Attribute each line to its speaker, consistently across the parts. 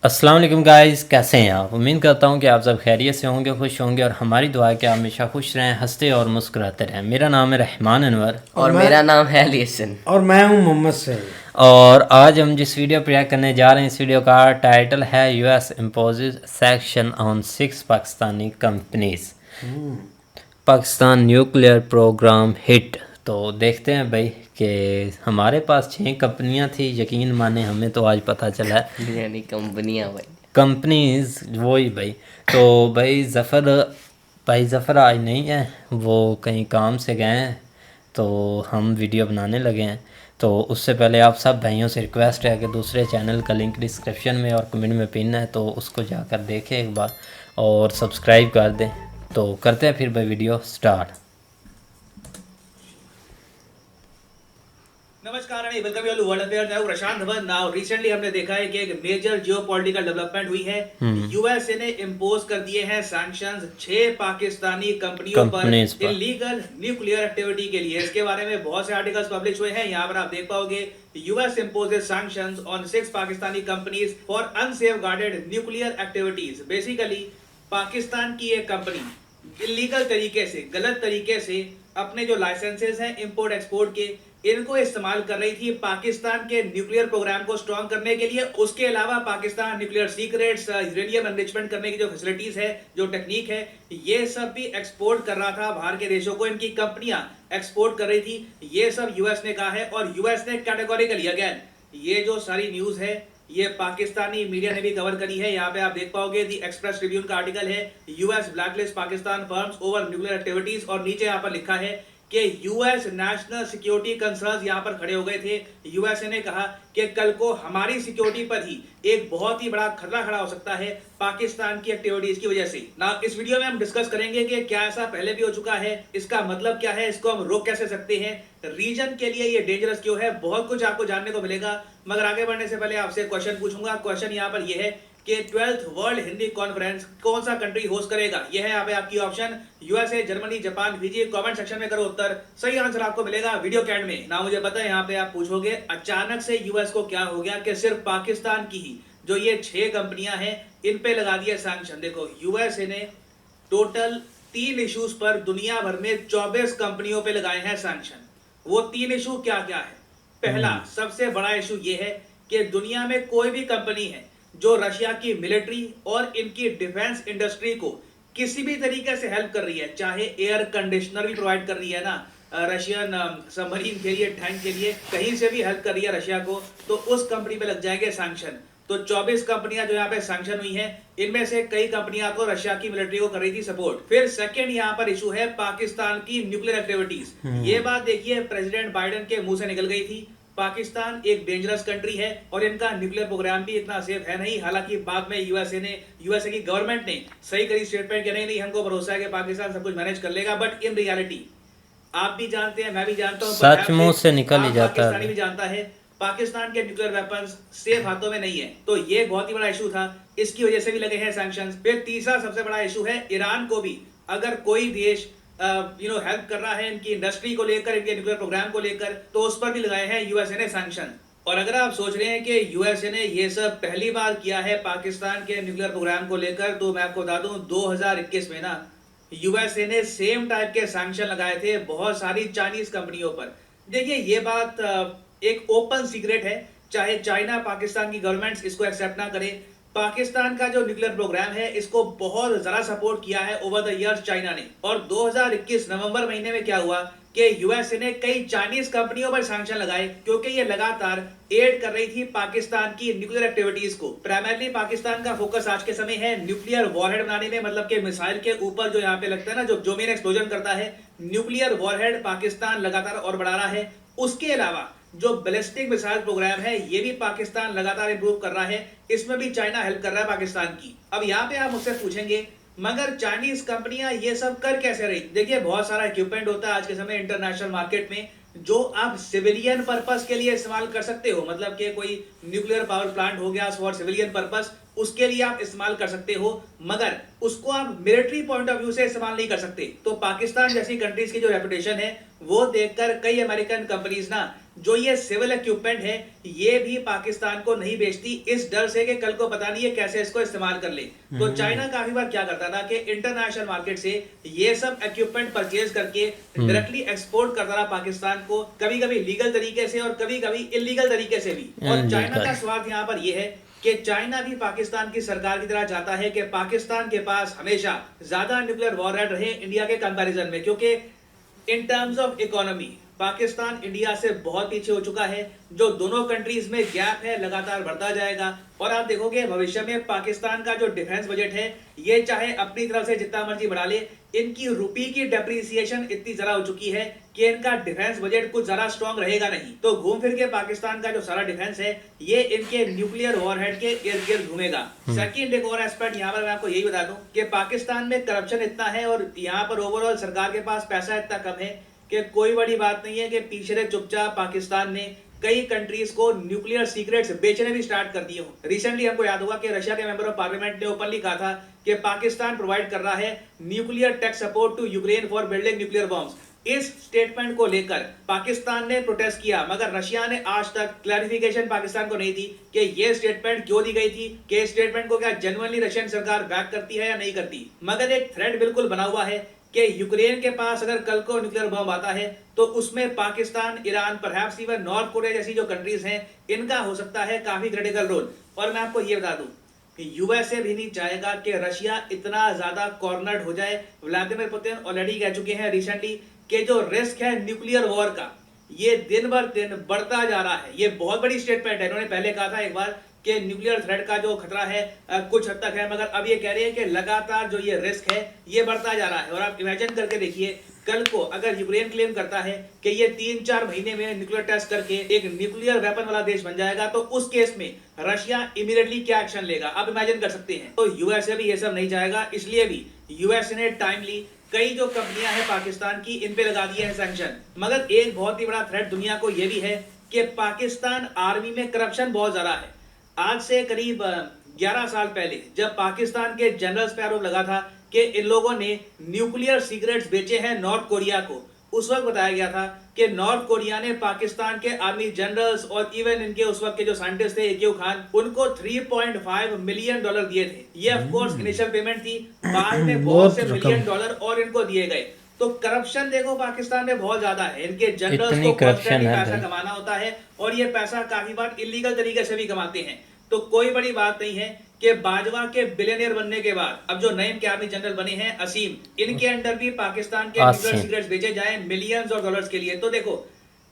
Speaker 1: अस्सलाम वालेकुम गाइस, कैसे हैं आप। उम्मीद करता हूं कि आप सब खैरियत से होंगे, खुश होंगे और हमारी दुआ है कि आप हमेशा खुश रहें, हंसते और मुस्कुराते रहें। मेरा नाम है रहमान अनवर
Speaker 2: और मेरा नाम है लेसन।
Speaker 3: और मैं हूं मोहम्मद सईद।
Speaker 1: और आज हम जिस वीडियो पर रिएक्ट करने जा रहे हैं, इस वीडियो का टाइटल है US imposes sanction on 6 Pakistani companies, Pakistan nuclear program hit. तो देखते हैं भाई कि हमारे पास 6 कंपनियां थी, यकीन माने हमें तो आज पता चला है
Speaker 2: यानी कंपनियां भाई,
Speaker 1: कंपनीज वही भाई। तो भाई ज़फ़र आज नहीं है, वो कहीं काम से गए हैं, तो हम वीडियो बनाने लगे हैं। तो उससे पहले आप सब भाइयों से रिक्वेस्ट है कि दूसरे चैनल का लिंक डिस्क्रिप्शन में और कमेंट में पिन है, तो उसको जाकर देखें एक बार और सब्सक्राइब कर दें। तो करते हैं फिर भाई वीडियो स्टार्ट।
Speaker 4: नमस्कार and welcome you all world affair. मैं हूं प्रशांत धवन। नाउ रिसेंटली हमने देखा है कि एक मेजर जियोपॉलिटिकल डेवलपमेंट हुई है। यूएसए ने इंपोज कर दिए हैं सैंक्शंस 6 पाकिस्तानी कंपनियों पर इलीगल न्यूक्लियर एक्टिविटी के लिए। इसके बारे में बहुत से आर्टिकल्स पब्लिश हुए हैं, यहाँ पर आप देख पाओगे। US imposes sanctions on 6 Pakistani companies for unsafeguarded nuclear activities. Basically Pakistan की एक कंपनी इलीगल तरीके से, गलत तरीके से अपने जो लाइसेंसेस हैं इंपोर्ट एक्सपोर्ट के, इनको इस्तेमाल कर रही थी पाकिस्तान के न्यूक्लियर प्रोग्राम को स्ट्रॉन्ग करने के लिए। उसके अलावा Pakistan nuclear secrets, uranium enrichment करने की जो फैसिलिटीज है, जो टेक्निक है, ये सब भी एक्सपोर्ट कर रहा था बाहर के देशों को। इनकी कंपनियां एक्सपोर्ट कर रही थी, ये सब यूएस ने कहा है। और यूएस ने कैटेगोरिकली अगेन, ये जो सारी न्यूज है ये पाकिस्तानी मीडिया ने भी कवर करी है। यहाँ पे आप देख पाओगे दी एक्सप्रेस ट्रिब्यून का आर्टिकल है, US blacklist Pakistan firms over nuclear activities. और नीचे यहाँ पर लिखा है कि यूएस नेशनल सिक्योरिटी कंसर्न्स यहाँ पर खड़े हो गए थे। यूएसए ने कहा कि कल को हमारी सिक्योरिटी पर ही एक बहुत ही बड़ा खतरा खड़ा हो सकता है पाकिस्तान की एक्टिविटीज की वजह से। ना इस वीडियो में हम डिस्कस करेंगे कि क्या ऐसा पहले भी हो चुका है, इसका मतलब क्या है, इसको हम रोक कैसे सकते हैं, रीजन के लिए ये डेंजरस क्यों है, बहुत कुछ आपको जानने को मिलेगा। मगर आगे बढ़ने से पहले आपसे क्वेश्चन पूछूंगा। क्वेश्चन यहाँ पर यह है कि 12th वर्ल्ड हिंदी कॉन्फ्रेंस कौन सा कंट्री होस्ट करेगा। यह है यहाँ पे आपकी option, USA, Germany, Japan, Fiji. Comment section में करो उत्तर, सही आंसर आपको मिलेगा वीडियो के एंड में। ना मुझे पता है यहाँ पे आप पूछोगे अचानक से यूएस को क्या हो गया कि सिर्फ पाकिस्तान की ही जो ये 6 कंपनियां हैं इन पे लगा दिया सैंक्शन। देखो, यूएसए ने टोटल 3 इश्यूज पर दुनिया भर में 24 कंपनियों पे लगाए हैं सैंक्शन। वो 3 इशू क्या क्या है। पहला सबसे बड़ा इशू ये है कि दुनिया में कोई भी कंपनी है जो रशिया की मिलिट्री और इनकी डिफेंस इंडस्ट्री को किसी भी तरीके से हेल्प कर रही है, चाहे एयर कंडीशनर भी प्रोवाइड कर रही है ना रशियन सबमरीन के लिए, टैंक के लिए, कहीं से भी हेल्प कर रही है रशिया को, तो उस कंपनी पे लग जाएंगे सैंक्शन। तो 24 कंपनियां जो यहाँ पे सैंक्शन हुई हैं, इनमें से कई कंपनियां तो रशिया की मिलिट्री को कर रही थी सपोर्ट। फिर सेकंड यहाँ पर इशू है पाकिस्तान की न्यूक्लियर एक्टिविटीज। ये बात देखिए प्रेसिडेंट बाइडेन के मुंह से निकल गई थी। पाकिस्तान एक डेंजरस कंट्री है और इनका न्यूक्लियर प्रोग्राम भी इतना सेफ है नहीं। हालांकि बाद में यूएसए की गवर्नमेंट ने सही करी स्टेटमेंट कि नहीं, हमको भरोसा है कि पाकिस्तान सब कुछ मैनेज कर लेगा। बट इन रियलिटी आप भी जानते हैं, मैं भी जानता हूं,
Speaker 1: सच मुंह से निकल ही जाता है,
Speaker 4: पाकिस्तानी भी जानता है, पाकिस्तान के न्यूक्लियर वेपन्स सेफ हाथों में नहीं है। तो ये बहुत ही बड़ा इशू था, इसकी वजह से भी लगे हैं सैंक्शंस। फिर तीसरा सबसे बड़ा इशू है ईरान को भी अगर कोई देश हेल्प कर रहा है इनकी इंडस्ट्री को लेकर, इनके न्यूक्लियर प्रोग्राम को लेकर, तो उस पर भी लगाए हैं यूएसए ने सैंक्शन। और अगर आप सोच रहे हैं कि यूएसए ने ये सब पहली बार किया है पाकिस्तान के न्यूक्लियर प्रोग्राम को लेकर, तो मैं आपको बता दूं 2021 में ना यूएसए ने सेम टाइप के सैंक्शन लगाए थे बहुत सारी चाइनीज कंपनियों पर। देखिए, ये बात एक ओपन सीक्रेट है, चाहे चाइना, पाकिस्तान की गवर्नमेंट्स इसको एक्सेप्ट ना करे। पाकिस्तान का जो न्यूक्लियर प्रोग्राम है इसको बहुत ज्यादा सपोर्ट किया है ओवर द इयर्स चाइना ने। और 2021 नवंबर महीने में क्या हुआ कि यूएसए ने कई चाइनीज कंपनियों पर सैंक्शन लगाए, क्योंकि ये लगातार एड कर रही थी पाकिस्तान की न्यूक्लियर एक्टिविटीज को। प्राइमरली पाकिस्तान का फोकस आज के समय है न्यूक्लियर वॉरहेड बनाने में, मतलब कि मिसाइल के ऊपर जो यहाँ पे लगता है ना, जो मेन एक्सप्लोजन करता है, न्यूक्लियर वॉरहेड पाकिस्तान लगातार और बढ़ा रहा है। उसके अलावा जो बैलिस्टिक मिसाइल प्रोग्राम है ये भी पाकिस्तान लगातार इंप्रूव कर रहा है, इसमें भी चाइना हेल्प कर रहा है पाकिस्तान की। अब यहाँ पे आप मुझसे पूछेंगे मगर चाइनीज कंपनियां ये सब कर कैसे रही। देखिए, बहुत सारा इक्विपमेंट होता है आज के समय इंटरनेशनल मार्केट में जो आप सिविलियन पर्पस के लिए इस्तेमाल कर सकते हो, मतलब कि कोई न्यूक्लियर पावर प्लांट हो गया फॉर सिविलियन पर्पस, उसके लिए आप इस्तेमाल कर सकते हो, मगर उसको आप मिलिट्री पॉइंट ऑफ व्यू से इस्तेमाल नहीं कर सकते। तो पाकिस्तान जैसी कंट्रीज की जो रेपुटेशन है वो देखकर कई अमेरिकन कंपनीज ना जो ये सिविल इक्विपमेंट है ये भी पाकिस्तान को नहीं बेचती, इस डर से कि कल को पता नहीं है कैसे इसको इस्तेमाल कर ले। तो चाइना काफी बार क्या करता था कि इंटरनेशनल मार्केट से ये सब इक्विपमेंट परचेज करके डायरेक्टली एक्सपोर्ट करता रहा पाकिस्तान को, कभी कभी लीगल तरीके से और कभी कभी इलीगल तरीके से भी। और चाइना का स्वार्थ यहाँ पर यह है कि चाइना भी पाकिस्तान की सरकार की तरह चाहता है कि पाकिस्तान के पास हमेशा ज्यादा न्यूक्लियर वॉरहेड रहे इंडिया के कंपैरिजन में, क्योंकि in terms of economy Pakistan India से बहुत पीछे हो चुका है। जो दोनों कंट्रीज में गैप है लगातार बढ़ता जाएगा। और आप देखोगे भविष्य में पाकिस्तान का जो डिफेंस बजट है ये चाहे अपनी तरफ से जितना मर्जी बढ़ा ले, इनकी रुपी की डेप्रिसिएशन इतनी ज्यादा हो चुकी है कि इनका डिफेंस बजट कुछ ज्यादा स्ट्रॉन्ग रहेगा नहीं। तो घूम फिर के पाकिस्तान का जो सारा डिफेंस है ये इनके न्यूक्लियर वॉरहेड के इर्द गिर्द घूमेगा। सेकंड एक और एस्पेक्ट यहाँ पर मैं आपको यही बता दूं कि पाकिस्तान में करप्शन इतना है और यहाँ पर ओवरऑल सरकार के पास पैसा इतना कम है कि कोई बड़ी बात नहीं है कि पीछे चुपचाप पाकिस्तान ने कई कंट्रीज को न्यूक्लियर सीक्रेट्स बेचने भी स्टार्ट कर दिए हो। रिसेंटली हमको याद होगा कि रशिया के मेंबर ऑफ पार्लियामेंट ने ओपनली कहा था कि पाकिस्तान प्रोवाइड कर रहा है nuclear tech support to Ukraine for building nuclear bombs. इस स्टेटमेंट को लेकर पाकिस्तान ने प्रोटेस्ट किया, मगर रशिया ने आज तक क्लैरिफिकेशन पाकिस्तान को नहीं दी कि ये स्टेटमेंट क्यों दी गई थी, कि स्टेटमेंट को क्या जेन्युइनली रशियन सरकार बैक करती है या नहीं करती। मगर एक थ्रेड बिल्कुल बना हुआ है कि यूक्रेन के पास अगर कल को न्यूक्लियर बम आता है तो उसमें Pakistan, Iran, perhaps even north Korea जैसी जो कंट्रीज हैं इनका हो सकता है काफी क्रिटिकल रोल। और मैं आपको ये बता दूं कि यूएसए भी नहीं चाहेगा कि रशिया इतना ज्यादा कॉर्नर्ड हो जाए। व्लादिमीर पुतिन ऑलरेडी कह चुके हैं रिसेंटली कि जो रिस्क है न्यूक्लियर वॉर का ये दिन बर दिन बढ़ता जा रहा है। ये बहुत बड़ी स्टेटमेंट है। इन्होंने पहले कहा था एक बार कि न्यूक्लियर थ्रेट का जो खतरा है कुछ हद तक है, मगर अब ये कह रहे हैं कि लगातार जो ये रिस्क है ये बढ़ता जा रहा है। और आप इमेजिन करके देखिए कल को अगर यूक्रेन क्लेम करता है कि ये 3-4 महीने में न्यूक्लियर टेस्ट करके एक न्यूक्लियर वेपन वाला देश बन जाएगा, तो उस केस में रशिया इमीडिएटली क्या एक्शन लेगा आप इमेजिन कर सकते हैं। तो यूएसए भी ये सब नहीं चाहेगा, इसलिए भी यूएसए ने टाइमली कई जो कंपनियां हैं पाकिस्तान की इन पे लगा दिए हैं सैंक्शन। मगर एक बहुत ही बड़ा थ्रेट दुनिया को यह भी है कि पाकिस्तान आर्मी में करप्शन बहुत ज्यादा है। आज से करीब 11 साल पहले जब पाकिस्तान के जनरल्स पे आरोप लगा था कि इन लोगों ने न्यूक्लियर सीक्रेट्स बेचे हैं नॉर्थ कोरिया को, उस वक्त बताया गया था कि नॉर्थ कोरिया ने पाकिस्तान के आर्मी जनरल्स और इवन इनके उस वक्त के जो साइंटिस्ट थे एक्यू खान, उनको $3.5 मिलियन दिए थे। ये ऑफ कोर्स इनिशियल पेमेंट थी, बाद में बहुत से मिलियन डॉलर और इनको दिए गए। तो करप्शन देखो पाकिस्तान में बहुत ज्यादा है। इनके जनरल्स को कॉन्स्टेंटली पैसा कमाना होता है और ये पैसा काफी बार इलीगल तरीके से भी कमाते हैं। तो कोई बड़ी बात नहीं है कि बाजवा के बिलियनियर बनने के बाद अब जो नए इनके आर्मी जनरल बने हैं असीम, इनके अंडर भी पाकिस्तान के न्यूक्लियर सीक्रेट्स भेजे जाएं मिलियंस ऑफ डॉलर्स के लिए। तो देखो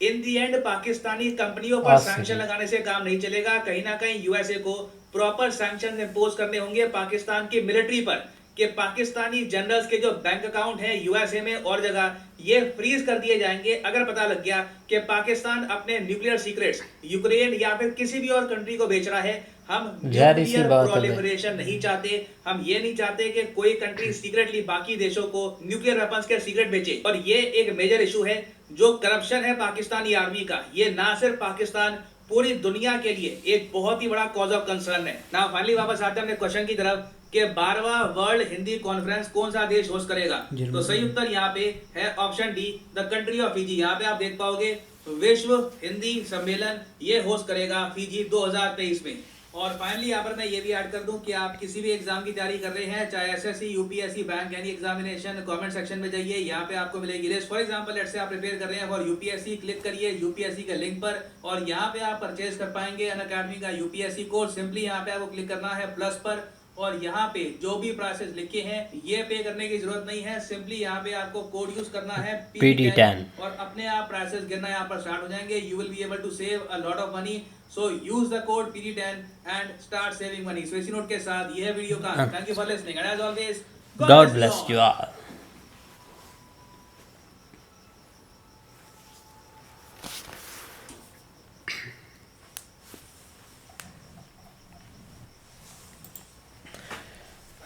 Speaker 4: इन दी एंड पाकिस्तानी कंपनियों पर सैंक्शन लगाने से काम नहीं चलेगा। कहीं ना कहीं यूएसए को प्रॉपर सैंक्शन इंपोज करने होंगे पाकिस्तान की मिलिट्री पर कि पाकिस्तानी जनरल्स के जो बैंक अकाउंट हैं यूएसए में और जगह ये फ्रीज कर दिए जाएंगे अगर पता लग गया कि पाकिस्तान अपने न्यूक्लियर सीक्रेट्स यूक्रेन या फिर किसी भी और कंट्री को बेच रहा है। हम न्यूक्लियर प्रोलिफरेशन नहीं चाहते, हम ये नहीं चाहते कि कोई कंट्री सीक्रेटली बाकी देशों को न्यूक्लियर वेपन्स के सीक्रेट बेचे। और ये एक मेजर इशू है जो करप्शन है पाकिस्तानी आर्मी का, ये ना सिर्फ पाकिस्तान पूरी दुनिया के लिए एक बहुत ही बड़ा कॉज ऑफ कंसर्न है ना। फाइनली वापस आते हैं अपने क्वेश्चन की तरफ कि 12वां वर्ल्ड हिंदी कॉन्फ्रेंस कौन सा देश होस्ट करेगा। तो सही उत्तर यहाँ पे है option D, the country of Fiji. यहाँ पे आप देख पाओगे विश्व हिंदी सम्मेलन ये होस्ट करेगा फिजी 2023 में। और फाइनली यहाँ पर मैं ये भी ऐड कर दूं कि आप किसी भी एग्जाम की तैयारी कर रहे हैं, चाहे एसएससी, यूपीएससी, बैंक यानी एग्जामिनेशन, कमेंट सेक्शन में जाइए, यहाँ पे आपको मिलेगी list. For example let's say आप प्रिपेयर कर रहे हैं फॉर यूपीएससी, क्लिक करिए यूपीएससी के लिंक पर और यहाँ पे आप परचेज कर पाएंगे अनअकैडमी का यूपीएससी कोर्स। सिंपली यहाँ पे आपको क्लिक करना है प्लस पर और यहाँ पे जो भी प्राइसेस लिखे हैं ये पे करने की जरूरत नहीं है। सिंपली यहाँ पे आपको कोड यूज करना है PD10 और अपने आप प्राइसेस गिरना यहाँ पर स्टार्ट हो जाएंगे। You will be able to save a lot of money. So use the code PD10 and start saving money. So इसी नोट के साथ यह वीडियो का thank you for listening and as always
Speaker 1: God bless you all.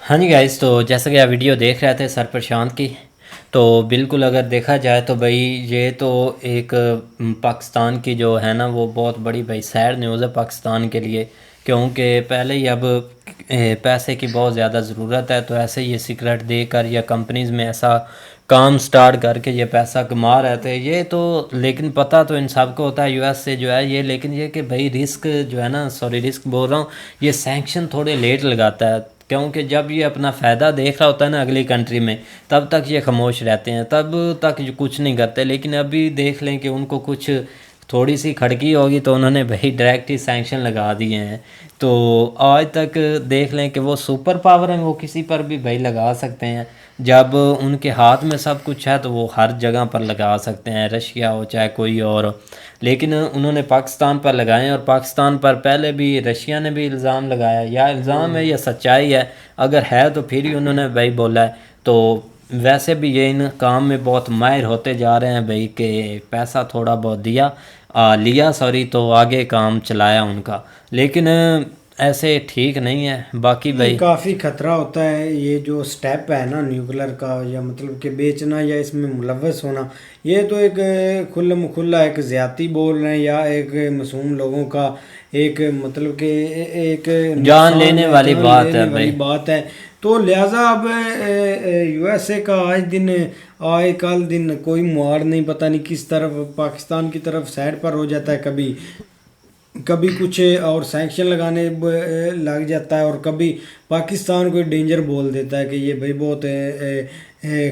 Speaker 1: हाँ जी guys, तो जैसा कि आप वीडियो देख रहे थे सर प्रशांत की, तो बिल्कुल अगर देखा जाए तो भाई ये तो एक पाकिस्तान की जो है ना वो बहुत बड़ी भाई सैड न्यूज़ है पाकिस्तान के लिए, क्योंकि पहले ही अब पैसे की बहुत ज़्यादा ज़रूरत है, तो ऐसे ये सिगरेट देकर या कंपनीज़ में ऐसा काम स्टार्ट करके ये पैसा कमा रहे थे ये तो। लेकिन पता तो इन सबको होता है यूएस से जो है ये, लेकिन ये कि भाई रिस्क जो है ना, सॉरी रिस्क बोल रहा हूँ, ये सैंक्शन थोड़े लेट लगाता है, क्योंकि जब ये अपना फ़ायदा देख रहा होता है ना अगली कंट्री में, तब तक ये खामोश रहते हैं, तब तक ये कुछ नहीं करते। लेकिन अभी देख लें कि उनको कुछ थोड़ी सी खड़की होगी तो उन्होंने भाई डायरेक्ट ही सैंक्शन लगा दिए हैं। तो आज तक देख लें कि वो सुपर पावर हैं, वो किसी पर भी भाई लगा सकते हैं। जब उनके हाथ में सब कुछ है तो वो हर जगह पर लगा सकते हैं, रशिया हो चाहे कोई और हो। लेकिन उन्होंने पाकिस्तान पर लगाए, और पाकिस्तान पर पहले भी रशिया ने भी इल्ज़ाम लगाया, या इल्ज़ाम है या सच्चाई है, अगर है तो फिर ही उन्होंने भाई बोला है। तो वैसे भी ये इन काम में बहुत माहिर होते जा रहे हैं भाई, कि पैसा थोड़ा बहुत लिया सॉरी, तो आगे काम चलाया उनका। लेकिन ऐसे ठीक नहीं है। बाकी भाई
Speaker 3: काफ़ी खतरा होता है ये जो स्टेप है ना न्यूक्लियर का, या मतलब कि बेचना या इसमें मुलव्वस होना, ये तो एक खुल्ला एक ज़्यादती बोल रहे हैं, या एक मासूम लोगों का एक मतलब कि एक
Speaker 1: जान लेने वाली
Speaker 3: बात है। तो लिहाजा अब यूएसए का आए कल दिन कोई मुहार नहीं, पता नहीं किस तरफ पाकिस्तान की तरफ साइड पर हो जाता है, कभी कुछ और सैंक्शन लगाने लग जाता है, और कभी पाकिस्तान को डेंजर बोल देता है कि ये भाई बहुत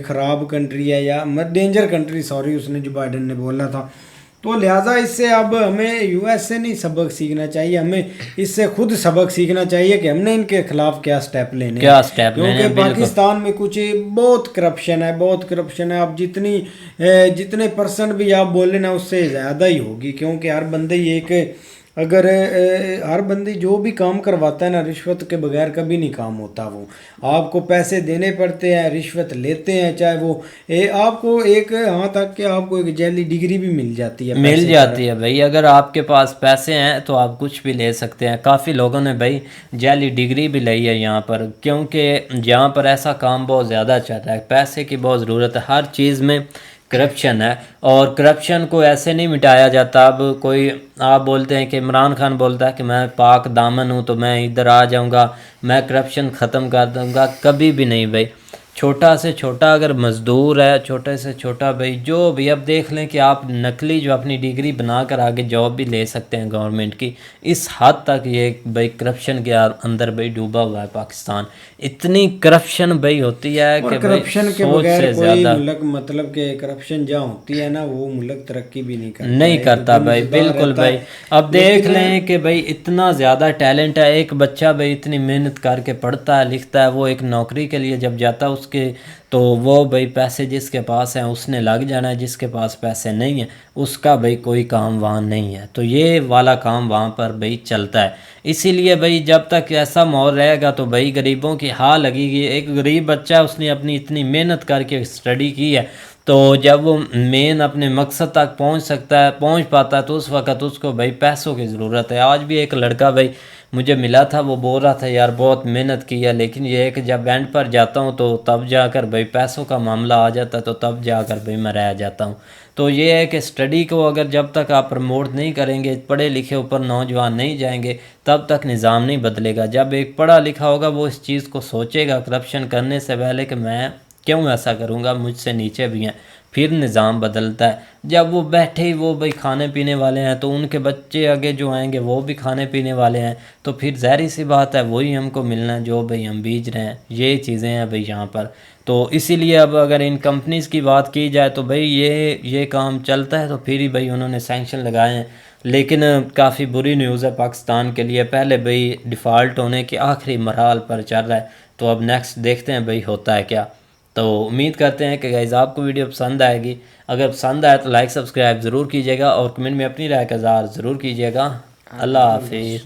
Speaker 3: ख़राब कंट्री है, या डेंजर कंट्री, सॉरी उसने जो बाइडेन ने बोला था। तो लिहाजा इससे अब हमें यूएस से नहीं सबक सीखना चाहिए, हमें इससे खुद सबक सीखना चाहिए कि हमने इनके खिलाफ क्या स्टेप लेने हैं। क्योंकि पाकिस्तान में कुछ बहुत करप्शन है। अब जितने परसेंट भी आप बोले ना उससे ज़्यादा ही होगी, क्योंकि हर बंदी जो भी काम करवाता है ना, रिश्वत के बगैर कभी नहीं काम होता। वो आपको पैसे देने पड़ते हैं, रिश्वत लेते हैं, चाहे वो आपको एक यहाँ तक कि आपको एक जैली डिग्री भी मिल जाती है
Speaker 1: भाई। अगर आपके पास पैसे हैं तो आप कुछ भी ले सकते हैं। काफ़ी लोगों ने भाई जैली डिग्री भी ली है यहाँ पर, क्योंकि यहाँ पर ऐसा काम बहुत ज़्यादा चल रहा है, पैसे की बहुत ज़रूरत है, हर चीज़ में करप्शन है। और करप्शन को ऐसे नहीं मिटाया जाता। अब कोई आप बोलते हैं कि इमरान खान बोलता है कि मैं पाक दामन हूँ तो मैं इधर आ जाऊँगा, मैं करप्शन ख़त्म कर दूँगा, कभी भी नहीं भाई। छोटा से छोटा अगर मज़दूर है, छोटे से छोटा भाई जो भी, अब देख लें कि आप नकली जो अपनी डिग्री बनाकर आगे जॉब भी ले सकते हैं गवर्नमेंट की, इस हद तक ये भाई करप्शन के अंदर भाई डूबा हुआ है पाकिस्तान। इतनी करप्शन भाई होती है कि
Speaker 3: करप्शन के बगैर कोई मुल्क, मतलब कि करप्शन जहाँ होती है ना वो मुल्क तरक्की भी नहीं
Speaker 1: करता भाई, बिल्कुल भाई। अब देख लें कि भाई इतना ज़्यादा टैलेंट है, एक बच्चा भाई इतनी मेहनत करके पढ़ता है लिखता है, वो एक नौकरी के लिए जब जाता है उसके, तो वो भाई पैसे जिसके पास हैं उसने लग जाना है, जिसके पास पैसे नहीं है उसका भाई कोई काम वहाँ नहीं है। तो ये वाला काम वहाँ पर भाई चलता है। इसीलिए भाई जब तक ऐसा माहौल रहेगा तो भाई गरीबों की हाँ लगेगी। एक गरीब बच्चा उसने अपनी इतनी मेहनत करके स्टडी की है, तो जब वो मेन अपने मकसद तक पहुँच पाता है तो उस वक़्त उसको भाई पैसों की ज़रूरत है। आज भी एक लड़का भाई मुझे मिला था, वो बोल रहा था यार बहुत मेहनत की है, लेकिन ये है कि जब एंड पर जाता हूँ तो तब जाकर भाई पैसों का मामला आ जाता है, तो तब जाकर भाई मैं रह जाता हूँ। तो ये है कि स्टडी को अगर जब तक आप प्रमोट नहीं करेंगे, पढ़े लिखे ऊपर नौजवान नहीं जाएंगे, तब तक निज़ाम नहीं बदलेगा। जब एक पढ़ा लिखा होगा वो इस चीज़ को सोचेगा करप्शन करने से पहले कि मैं क्यों ऐसा करूँगा, मुझसे नीचे भी हैं, फिर निज़ाम बदलता है। जब वो बैठे ही वो भाई खाने पीने वाले हैं तो उनके बच्चे आगे जो आएंगे वो भी खाने पीने वाले हैं, तो फिर ज़ाहिर सी बात है वही हमको मिलना है जो भाई हम बीज रहे हैं। ये चीज़ें हैं भाई यहाँ पर। तो इसीलिए अब अगर इन कंपनीज़ की बात की जाए तो भाई ये काम चलता है, तो फिर ही भाई उन्होंने सैंक्शन लगाए हैं। लेकिन काफ़ी बुरी न्यूज़ है पाकिस्तान के लिए। पहले भाई डिफ़ॉल्ट होने के आखिरी मरहल पर चल रहा है, तो अब नेक्स्ट देखते हैं भाई होता है क्या। तो उम्मीद करते हैं कि गाइज़ आपको वीडियो पसंद आएगी। अगर पसंद आए तो लाइक सब्सक्राइब ज़रूर कीजिएगा और कमेंट में अपनी राय का इज़हार ज़रूर कीजिएगा। अल्लाह हाफिज़।